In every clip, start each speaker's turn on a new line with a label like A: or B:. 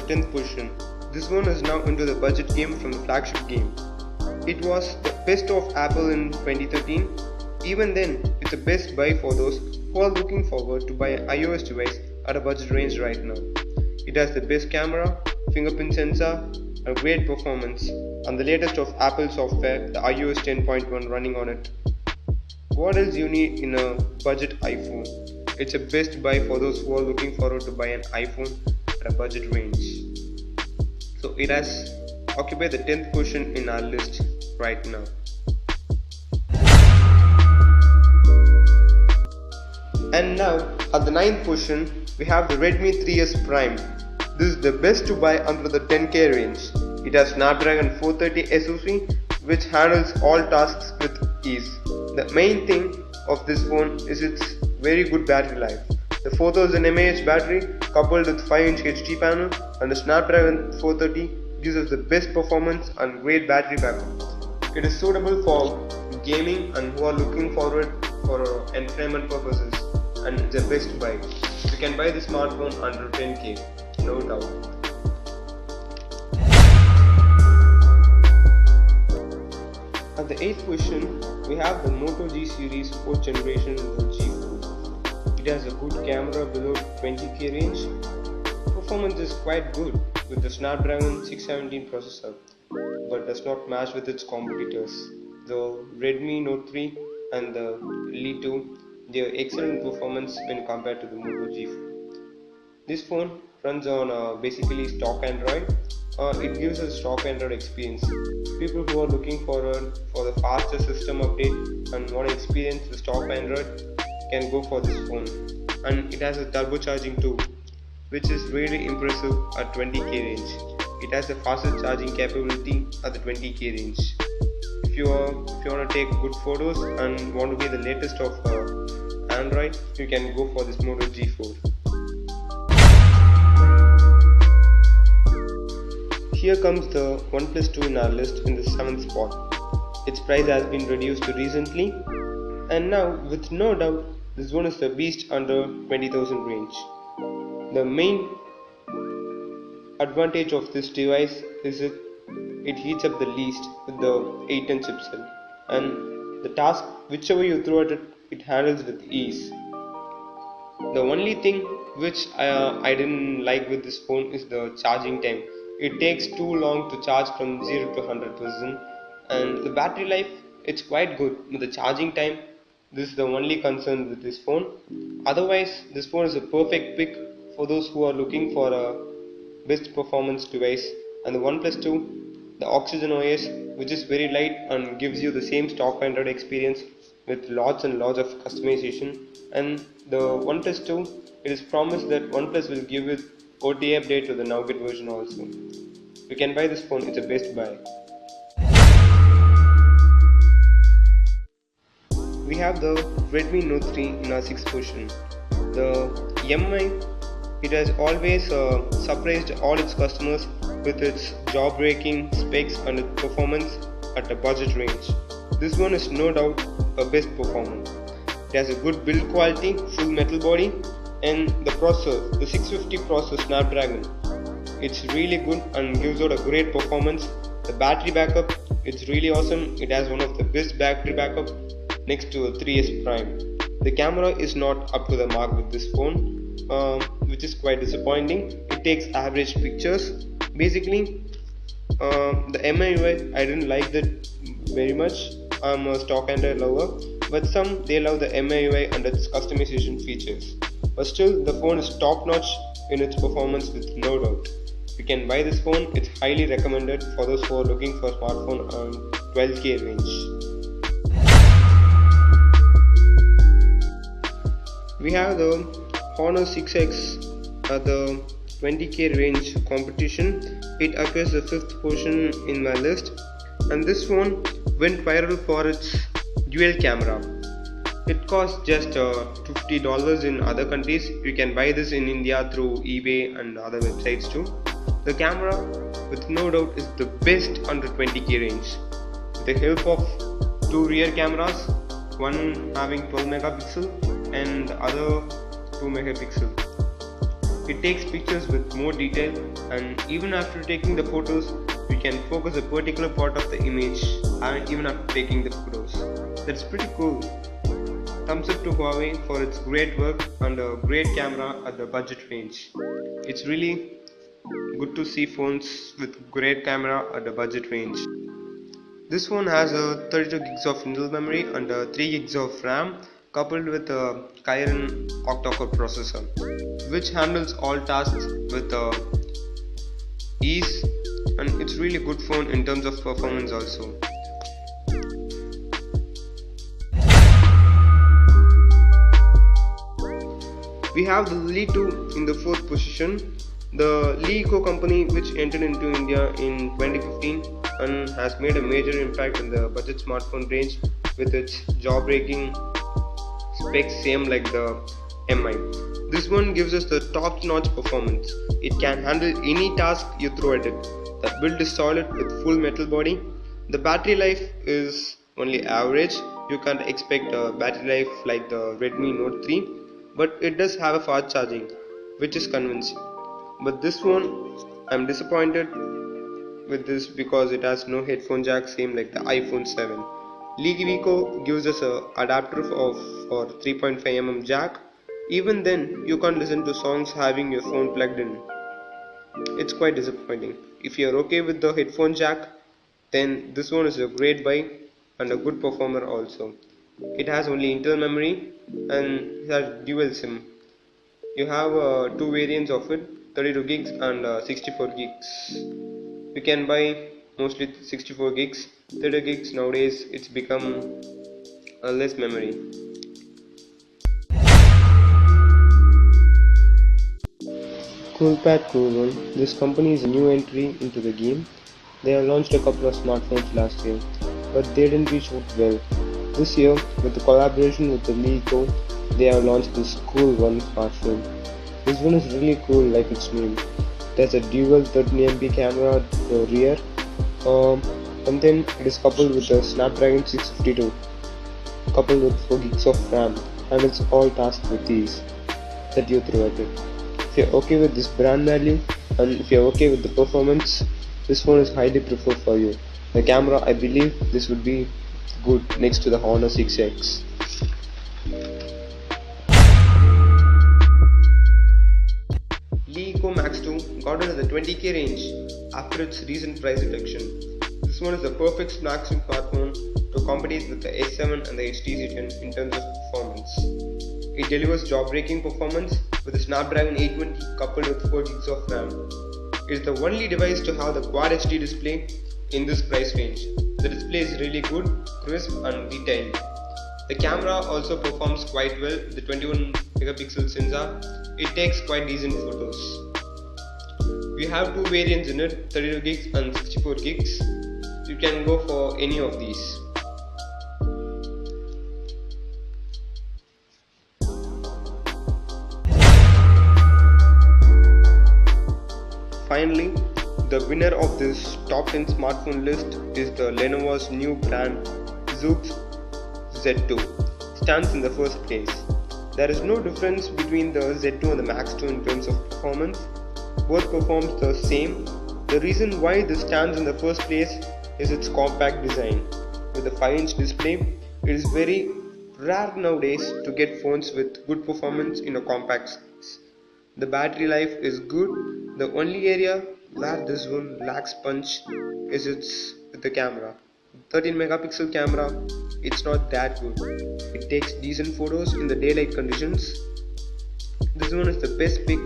A: 10th position. This one is now into the budget game from the flagship game. It was the best of Apple in 2013. Even then, it's a best buy for those who are looking forward to buy an iOS device at a budget range right now. It has the best camera, fingerprint sensor, a great performance, and the latest of Apple software, the iOS 10.1 running on it. What else you need in a budget iPhone? It's a best buy for those who are looking forward to buy an iPhone at a budget range. So it has occupied the 10th position in our list right now. And now at the 9th position we have the Redmi 3S Prime. This is the best to buy under the 10k range. It has Snapdragon 430 SoC which handles all tasks with ease. The main thing of this phone is its very good battery life. The 4000 mAh battery coupled with 5-inch HD panel and the Snapdragon 430 gives us the best performance and great battery backup. It is suitable for gaming and who are looking forward for entertainment purposes, and it's a best buy. You can buy the smartphone under 10k, no doubt. At the 8th position, we have the Moto G series 4th generation the G4. It has a good camera below 20k range. Performance is quite good with the Snapdragon 617 processor, but does not match with its competitors. The Redmi Note 3 and the Elite 2, they are excellent performance when compared to the Moto G4. This phone runs on basically stock Android. It gives a stock Android experience. People who are looking for the faster system update and want to experience the stock Android can go for this phone. And it has a turbocharging too, which is really impressive at 20k range. It has the fastest charging capability at the 20k range. If you want to take good photos and want to be the latest of Android, you can go for this Moto G4. Here comes the OnePlus 2 in our list in the 7th spot. Its price has been reduced recently, and now with no doubt this one is the beast under 20,000 range. The main advantage of this device is it heats up the least with the 8-inch chipset, and the task whichever you throw at it, it handles with ease. The only thing which I didn't like with this phone is the charging time. It takes too long to charge from 0 to 100%, and the battery life, it's quite good. With the charging time, this is the only concern with this phone. Otherwise, this phone is a perfect pick for those who are looking for a best performance device. And the OnePlus 2, the Oxygen OS, which is very light and gives you the same stock Android experience with lots and lots of customization. And the OnePlus 2, it is promised that OnePlus will give it OTA update to the Nougat version also. You can buy this phone, it's a best buy. We have the Redmi Note 3 in our 6th position. The MI, it has always surprised all its customers with its jaw-breaking specs and its performance at a budget range. This one is no doubt a best performance. It has a good build quality, full metal body, and the processor, the 650 processor Snapdragon, it's really good and gives out a great performance. The battery backup, it's really awesome. It has one of the best battery backup next to a 3S Prime. The camera is not up to the mark with this phone, which is quite disappointing. It takes average pictures. Basically, the MIUI, I didn't like that very much. I'm a stock Android lover, but some they love the MIUI and its customization features. But still, the phone is top notch in its performance with no doubt. You can buy this phone, it's highly recommended for those who are looking for a smartphone on 12k range. We have the Honor 6X at the 20k range competition. It occurs the 5th position in my list, and this phone went viral for its dual camera. It costs just $50 in other countries. You can buy this in India through eBay and other websites too. The camera, with no doubt, is the best under 20k range. With the help of 2 rear cameras, one having 12 megapixel and the other 2 megapixel. It takes pictures with more detail, and even after taking the photos, we can focus a particular part of the image even after taking the photos. That's pretty cool. Thumbs up to Huawei for its great work and a great camera at the budget range. It's really good to see phones with great camera at the budget range. This phone has a 32 gigs of internal memory and 3 gigs of RAM coupled with a Kirin octa-core processor, which handles all tasks with ease, and it's really good phone in terms of performance also. We have the Li 2 in the 4th position. The Li Eco company, which entered into India in 2015 and has made a major impact in the budget smartphone range with its jaw-breaking specs same like the Mi. This one gives us the top-notch performance. It can handle any task you throw at it. The build is solid with full metal body. The battery life is only average. You can't expect a battery life like the Redmi Note 3, but it does have a fast charging, which is convincing. But this one, I'm disappointed with this because it has no headphone jack same like the iPhone 7. Li Eco gives us a adapter for 3.5mm jack. Even then, you can't listen to songs having your phone plugged in. It's quite disappointing. If you're okay with the headphone jack, then this one is a great buy and a good performer also. It has only internal memory and it has dual SIM. You have two variants of it, 32 gigs and 64 gigs. You can buy mostly 64 gigs. 30 gigs nowadays it's become less memory. Coolpad Cool1. This company is a new entry into the game. They have launched a couple of smartphones last year, but they didn't reach out well. This year, with the collaboration with the Li Eco, they have launched this Cool1 smartphone. This one is really cool like its name. There's a dual 30MP camera at the rear, and then it is coupled with a Snapdragon 652, coupled with 4 gigs of RAM, and it's all tasks with ease that you throw at it. If you're okay with this brand value and if you're okay with the performance, this phone is highly preferred for you. The camera, I believe this would be good next to the Honor 6X. Li Eco Max 2 got into the 20k range after its recent price reduction. This one is the perfect flagship smartphone to compete with the S7 and the HTC 10 in terms of performance. It delivers jaw-breaking performance with a Snapdragon 820 coupled with 4 gigs of RAM. It is the only device to have the Quad HD display in this price range. The display is really good, crisp and detailed. The camera also performs quite well with the 21 megapixel sensor. It takes quite decent photos. We have two variants in it, 32 gigs and 64 gigs. You can go for any of these. Finally, the winner of this top 10 smartphone list is the Lenovo's new brand Zoox Z2. Stands in the first place. There is no difference between the Z2 and the Max 2 in terms of performance. Both performs the same. The reason why this stands in the first place is its compact design. With a 5-inch display, it is very rare nowadays to get phones with good performance in a compact size. The battery life is good. The only area where this one lacks punch is with the camera. 13 megapixel camera, it's not that good. It takes decent photos in the daylight conditions. This one is the best pick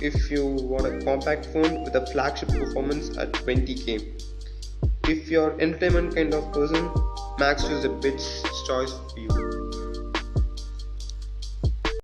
A: if you want a compact phone with a flagship performance at 20k. If you're an entertainment kind of person, Max 2 is the best choice for you.